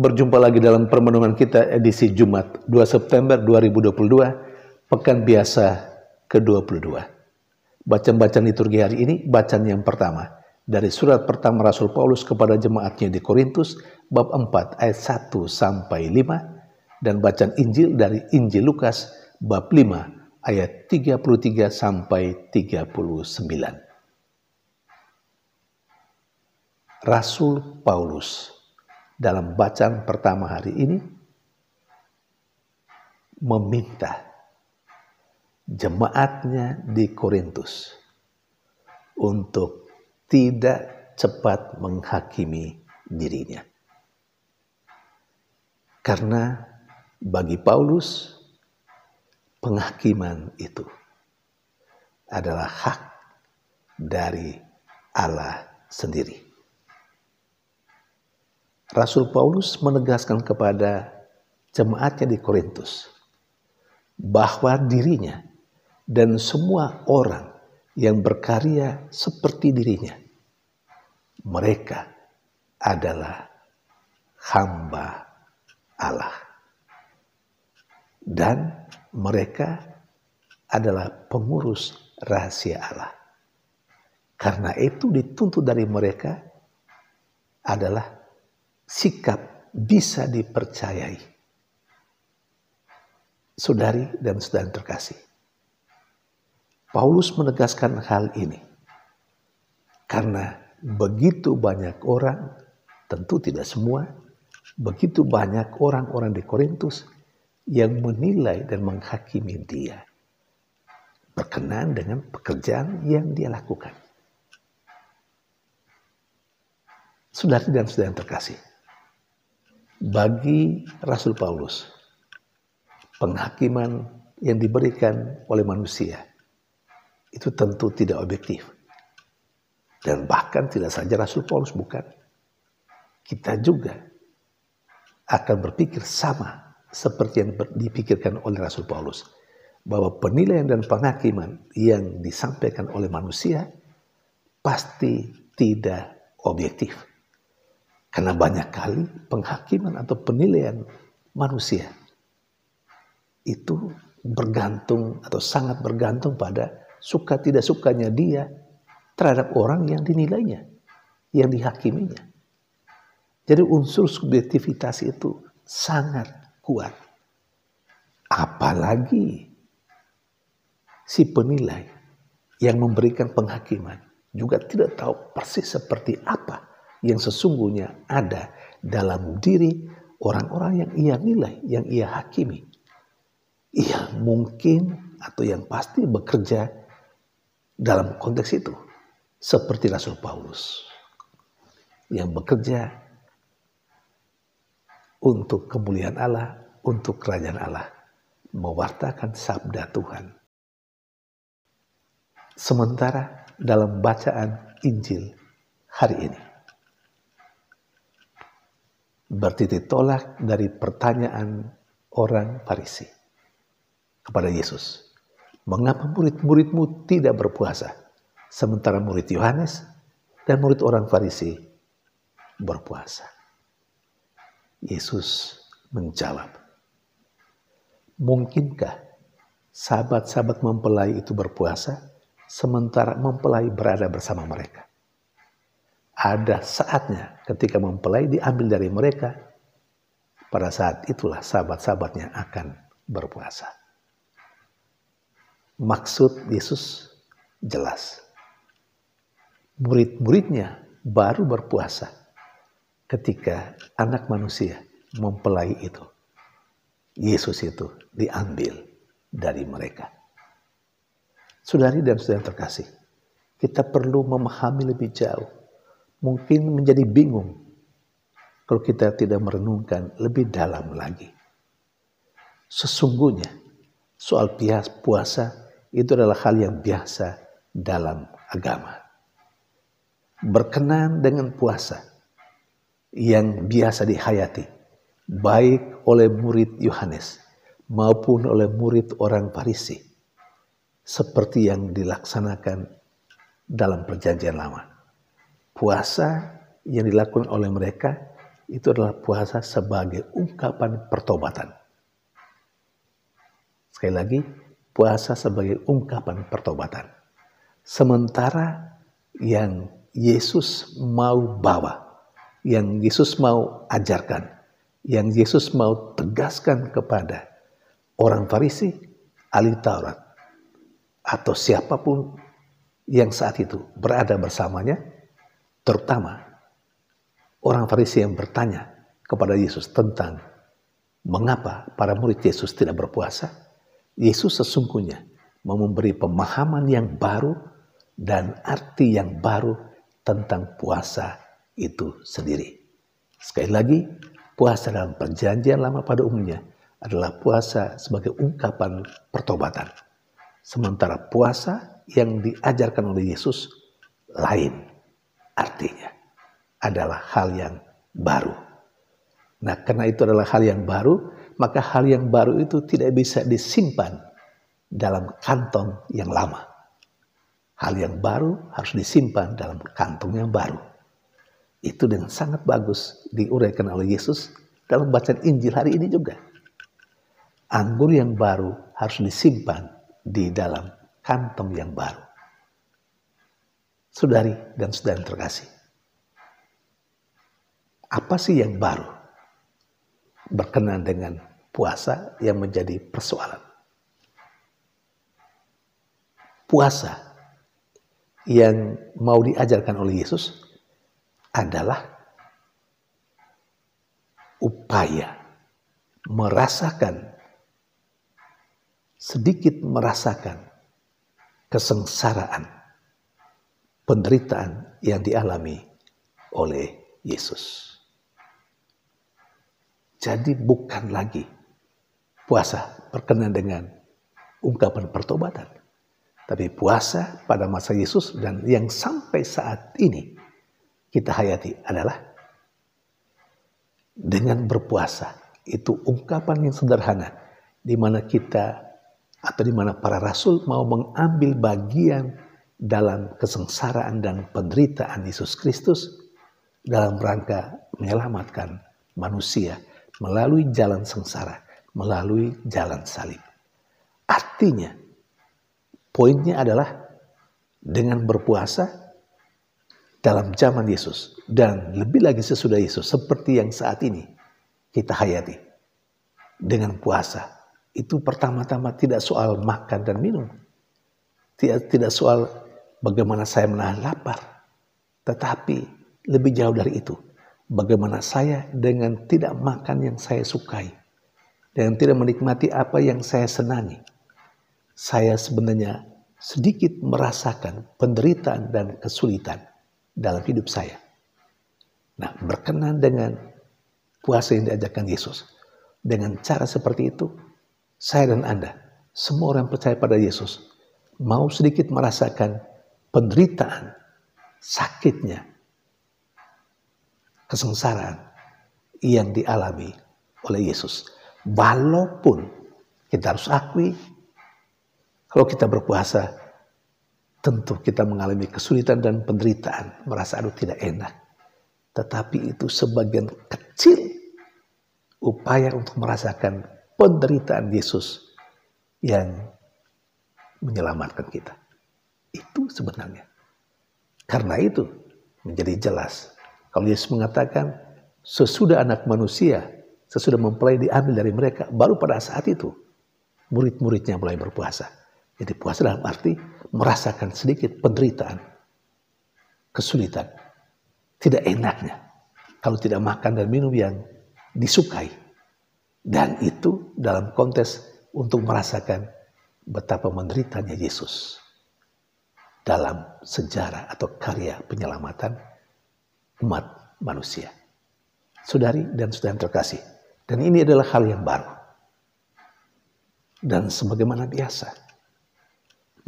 Berjumpa lagi dalam permenungan kita edisi Jumat 2 September 2022, Pekan Biasa ke-22. Bacaan-bacaan liturgi hari ini, bacaan yang pertama dari surat pertama Rasul Paulus kepada jemaatnya di Korintus, bab 4 ayat 1 sampai 5, dan bacaan Injil dari Injil Lukas, bab 5 ayat 33 sampai 39. Rasul Paulus dalam bacaan pertama hari ini meminta jemaatnya di Korintus untuk tidak cepat menghakimi dirinya. Karena bagi Paulus, penghakiman itu adalah hak dari Allah sendiri. Rasul Paulus menegaskan kepada jemaatnya di Korintus bahwa dirinya dan semua orang yang berkarya seperti dirinya, mereka adalah hamba Allah. Dan mereka adalah pengurus rahasia Allah. Karena itu dituntut dari mereka adalah sikap bisa dipercayai. Saudari dan saudara terkasih, Paulus menegaskan hal ini karena begitu banyak orang, tentu tidak semua, begitu banyak orang-orang di Korintus yang menilai dan menghakimi dia berkenaan dengan pekerjaan yang dia lakukan. Saudari dan saudara terkasih, bagi Rasul Paulus, penghakiman yang diberikan oleh manusia itu tentu tidak objektif. Dan bahkan tidak saja Rasul Paulus, bukan. Kita juga akan berpikir sama seperti yang dipikirkan oleh Rasul Paulus. Bahwa penilaian dan penghakiman yang disampaikan oleh manusia pasti tidak objektif. Karena banyak kali penghakiman atau penilaian manusia itu bergantung atau sangat bergantung pada suka tidak sukanya dia terhadap orang yang dinilainya, yang dihakiminya. Jadi unsur subjektivitas itu sangat kuat. Apalagi si penilai yang memberikan penghakiman juga tidak tahu persis seperti apa yang sesungguhnya ada dalam diri orang-orang yang ia nilai, yang ia hakimi. Ia mungkin atau yang pasti bekerja dalam konteks itu. Seperti Rasul Paulus yang bekerja untuk kemuliaan Allah, untuk kerajaan Allah, mewartakan sabda Tuhan. Sementara dalam bacaan Injil hari ini, bertitik tolak dari pertanyaan orang Farisi kepada Yesus. Mengapa murid-muridmu tidak berpuasa, sementara murid Yohanes dan murid orang Farisi berpuasa? Yesus menjawab, mungkinkah sahabat-sahabat mempelai itu berpuasa, sementara mempelai berada bersama mereka? Ada saatnya ketika mempelai diambil dari mereka, pada saat itulah sahabat-sahabatnya akan berpuasa. Maksud Yesus jelas. Murid-muridnya baru berpuasa ketika anak manusia mempelai itu, Yesus itu diambil dari mereka. Saudari dan saudara terkasih, kita perlu memahami lebih jauh. Mungkin menjadi bingung kalau kita tidak merenungkan lebih dalam lagi. Sesungguhnya soal puasa itu adalah hal yang biasa dalam agama. Berkenan dengan puasa yang biasa dihayati baik oleh murid Yohanes maupun oleh murid orang Farisi, seperti yang dilaksanakan dalam Perjanjian Lama. Puasa yang dilakukan oleh mereka itu adalah puasa sebagai ungkapan pertobatan. Sekali lagi, puasa sebagai ungkapan pertobatan. Sementara yang Yesus mau bawa, yang Yesus mau ajarkan, yang Yesus mau tegaskan kepada orang Farisi, ahli Taurat, atau siapapun yang saat itu berada bersamanya, terutama orang Farisi yang bertanya kepada Yesus tentang mengapa para murid Yesus tidak berpuasa, Yesus sesungguhnya mau memberi pemahaman yang baru dan arti yang baru tentang puasa itu sendiri. Sekali lagi, puasa dalam perjanjian lama pada umumnya adalah puasa sebagai ungkapan pertobatan. Sementara puasa yang diajarkan oleh Yesus lain artinya. Adalah hal yang baru. Nah, karena itu adalah hal yang baru, maka hal yang baru itu tidak bisa disimpan dalam kantong yang lama. Hal yang baru harus disimpan dalam kantong yang baru. Itu dengan sangat bagus diuraikan oleh Yesus dalam bacaan Injil hari ini juga. Anggur yang baru harus disimpan di dalam kantong yang baru. Saudari dan saudara terkasih, apa sih yang baru berkenaan dengan puasa yang menjadi persoalan? Puasa yang mau diajarkan oleh Yesus adalah upaya sedikit merasakan kesengsaraan, penderitaan yang dialami oleh Yesus. Jadi bukan lagi puasa berkenaan dengan ungkapan pertobatan. Tapi puasa pada masa Yesus dan yang sampai saat ini kita hayati adalah dengan berpuasa. Itu ungkapan yang sederhana di mana kita atau di mana para rasul mau mengambil bagian dalam kesengsaraan dan penderitaan Yesus Kristus dalam rangka menyelamatkan manusia melalui jalan sengsara, melalui jalan salib. Artinya, poinnya adalah dengan berpuasa dalam zaman Yesus dan lebih lagi sesudah Yesus seperti yang saat ini kita hayati. Dengan puasa itu pertama-tama tidak soal makan dan minum. Tidak soal bagaimana saya menahan lapar. Tetapi lebih jauh dari itu. Bagaimana saya dengan tidak makan yang saya sukai. Dengan tidak menikmati apa yang saya senangi. Saya sebenarnya sedikit merasakan penderitaan dan kesulitan dalam hidup saya. Nah, berkenan dengan puasa yang diajarkan Yesus. Dengan cara seperti itu, saya dan Anda, semua orang percaya pada Yesus, mau sedikit merasakan penderitaan, sakitnya, kesengsaraan yang dialami oleh Yesus. Walaupun kita harus akui, kalau kita berpuasa, tentu kita mengalami kesulitan dan penderitaan, merasa aduh tidak enak. Tetapi itu sebagian kecil upaya untuk merasakan penderitaan Yesus yang menyelamatkan kita. Itu sebenarnya. Karena itu menjadi jelas. Kalau Yesus mengatakan sesudah anak manusia, sesudah mempelai diambil dari mereka, baru pada saat itu murid-muridnya mulai berpuasa. Jadi puasa dalam arti merasakan sedikit penderitaan, kesulitan, tidak enaknya kalau tidak makan dan minum yang disukai. Dan itu dalam konteks untuk merasakan betapa menderitanya Yesus dalam sejarah atau karya penyelamatan umat manusia. Saudari dan saudara terkasih, dan ini adalah hal yang baru. Dan sebagaimana biasa,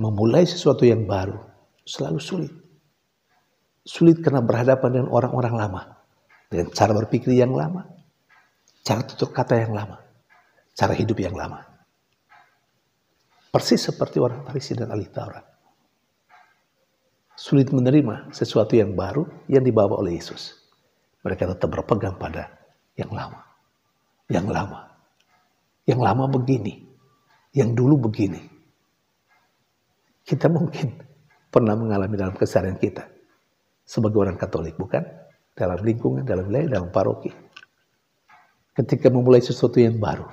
memulai sesuatu yang baru selalu sulit. Sulit karena berhadapan dengan orang-orang lama, dengan cara berpikir yang lama, cara tutur kata yang lama, cara hidup yang lama. Persis seperti orang Farisi dan ahli Taurat. Sulit menerima sesuatu yang baru yang dibawa oleh Yesus. Mereka tetap berpegang pada yang lama. Yang lama. Yang lama begini. Yang dulu begini. Kita mungkin pernah mengalami dalam keseharian kita. Sebagai orang Katolik, bukan? Dalam lingkungan, dalam wilayah, dalam paroki. Ketika memulai sesuatu yang baru.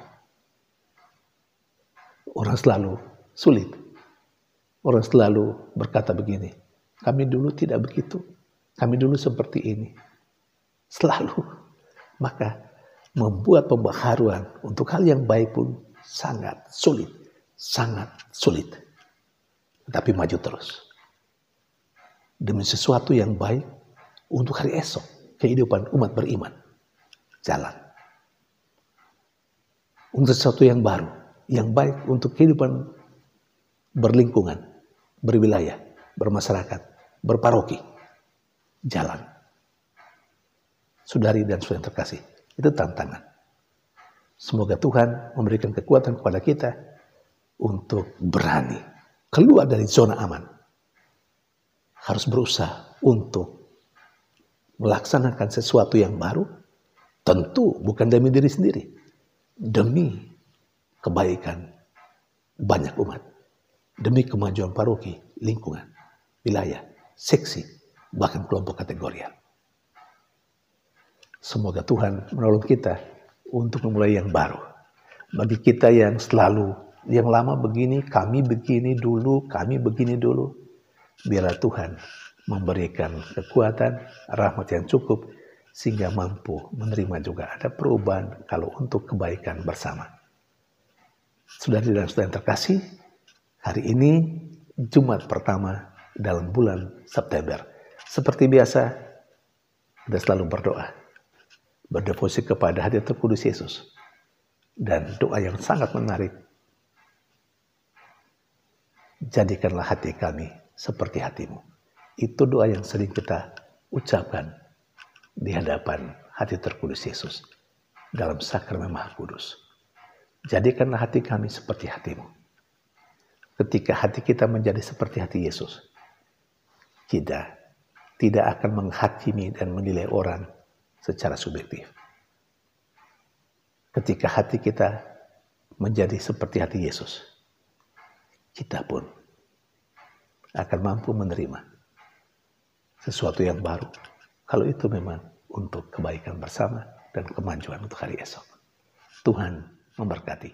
Orang selalu sulit. Orang selalu berkata begini. Kami dulu tidak begitu. Kami dulu seperti ini. Selalu. Maka membuat pembaharuan untuk hal yang baik pun sangat sulit. Sangat sulit. Tetapi maju terus. Demi sesuatu yang baik untuk hari esok. Kehidupan umat beriman. Jalan. Untuk sesuatu yang baru. Yang baik untuk kehidupan berlingkungan. Berwilayah. Bermasyarakat. Berparoki. Jalan. Saudari dan saudara yang terkasih, itu tantangan. Semoga Tuhan memberikan kekuatan kepada kita untuk berani keluar dari zona aman. Harus berusaha untuk melaksanakan sesuatu yang baru, tentu bukan demi diri sendiri, demi kebaikan banyak umat, demi kemajuan paroki, lingkungan, wilayah, seksi, bahkan kelompok kategorial. Semoga Tuhan menolong kita untuk memulai yang baru. Bagi kita yang selalu, yang lama begini, kami begini dulu, biarlah Tuhan memberikan kekuatan, rahmat yang cukup, sehingga mampu menerima juga ada perubahan kalau untuk kebaikan bersama. Saudari dan saudara yang terkasih, hari ini Jumat pertama dalam bulan September. Seperti biasa, kita selalu berdoa. Berdevosi kepada hadirat terkudus Yesus. Dan doa yang sangat menarik. Jadikanlah hati kami seperti hatimu. Itu doa yang sering kita ucapkan di hadapan hadirat terkudus Yesus. Dalam sakramen Maha Kudus. Jadikanlah hati kami seperti hatimu. Ketika hati kita menjadi seperti hati Yesus. Kita tidak akan menghakimi dan menilai orang secara subjektif. Ketika hati kita menjadi seperti hati Yesus, kita pun akan mampu menerima sesuatu yang baru. Kalau itu memang untuk kebaikan bersama dan kemajuan untuk hari esok. Tuhan memberkati.